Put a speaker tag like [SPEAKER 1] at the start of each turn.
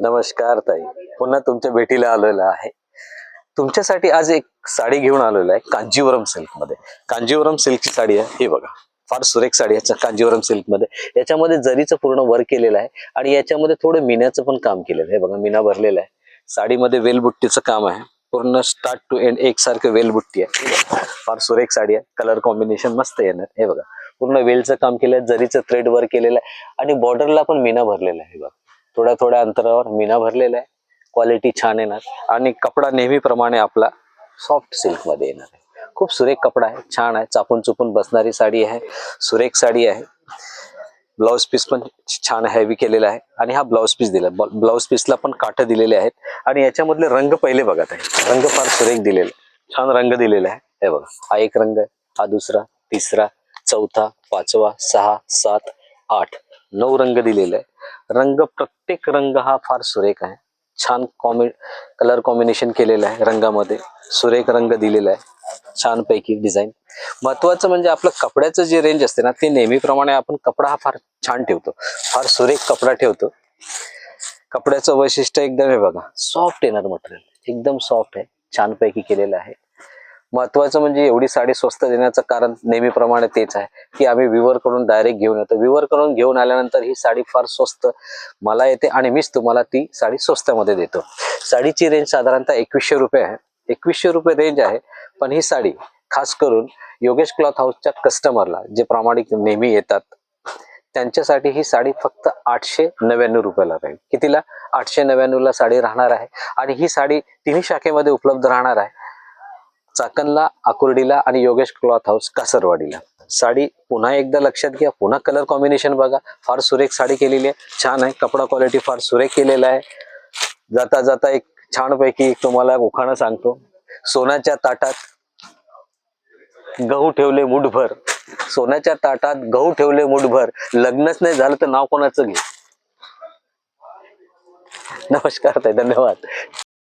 [SPEAKER 1] नमस्कार ताई, पुन्हा तुमच्या भेटीला आलेलो आहे. तुमच्यासाठी आज एक साडी घेऊन आलेलो आहे कांजीवरम सिल्क मध्ये. कांजीवरम सिल्कची साडी आहे, हे बघा. फार सुरेख साडी आहे कांजीवरम सिल्क मध्ये. याच्यामध्ये जरीचं पूर्ण वर्क केलेलं आहे आणि याच्यामध्ये थोडं मीनाचं पण काम केलेलं आहे. बघा, मीना भरलेला आहे. साडीमध्ये वेलबुट्टीचं काम आहे, पूर्ण स्टार्ट टू एंड एकसारखं वेलबुट्टी आहे. फार सुरेख साडी आहे, कलर कॉम्बिनेशन मस्त येणार. हे बघा, पूर्ण वेलचं काम केलं आहे, जरीचं थ्रेड वर्क केलेलं आहे आणि बॉर्डरला पण मीना भरलेला आहे. बघा, थोड्या थोड्या अंतरावर मीना भरलेला आहे. क्वालिटी छान येणार आणि कपडा नेहमीप्रमाणे आपला सॉफ्ट सिल्क मध्ये येणार आहे. खूप सुरेख कपडा आहे, छान आहे, चापून चुपून बसणारी साडी आहे, सुरेख साडी आहे. ब्लाउज पीस पण छान हेवी केलेला आहे आणि हा ब्लाउज पीस दिला. ब्लाउज पीसला पण काठ दिलेले आहेत आणि याच्यामधले रंग पहिले बघत आहे. रंग फार सुरेख दिलेले, छान रंग दिलेला आहे. हे बघा, हा एक रंग आहे, हा दुसरा, तिसरा, चौथा, पाचवा, 6, 7, 8, 9 रंग दिलेले आहे. रंग, प्रत्येक रंग हा फार सुरेख आहे. छान कलर कॉम्बिनेशन केलेलं आहे रंगामध्ये. सुरेख रंग दिलेला आहे, छान पैकी डिझाईन. महत्वाचं म्हणजे आपलं कपड्याचं जे रेंज असते ना, ते नेहमीप्रमाणे आपण कपडा हा फार छान ठेवतो, फार सुरेख कपडा ठेवतो. कपड्याचं वैशिष्ट्य एकदम, हे बघा, सॉफ्ट येणार मटेरियल, एकदम सॉफ्ट आहे, छान पैकी केलेलं आहे. महत्वाचं म्हणजे एवढी साडी स्वस्त देण्याचं कारण नेहमीप्रमाणे तेच आहे की आम्ही विवर कडून डायरेक्ट घेऊन येतो. विवर कडून घेऊन आल्यानंतर ही साडी फार स्वस्त मला येते आणि मीच तुम्हाला ती साडी स्वस्तामध्ये देतो. साडीची रेंज साधारणतः 2100 रुपये आहे. 2100 रुपये रेंज आहे, पण ही साडी खास करून योगेश क्लॉथ हाऊसच्या कस्टमरला, जे प्रामाणिक नेहमी येतात, त्यांच्यासाठी ही साडी फक्त 899 रुपयाला राहील. कितीला? 899 ला साडी राहणार आहे आणि ही साडी तिन्ही शाखेमध्ये उपलब्ध राहणार आहे, चाकणला, आकुर्डीला आणि योगेश क्लॉथ हाऊस कासरवाडीला. साडी पुन्हा एकदा लक्षात घ्या, पुन्हा कलर कॉम्बिनेशन बघा, फार सुरेख साडी केलेली आहे, छान आहे. कपडा क्वालिटी फार सुरेख केलेला आहे. जाता जाता एक छानपैकी तुम्हाला उखाणं सांगतो. सोन्याच्या ताटात गहू ठेवले मुठभर, सोन्याच्या ताटात गहू ठेवले मुठभर, लग्नच नाही झालं तर नाव कोणाचं घे. नमस्कार ताई, धन्यवाद.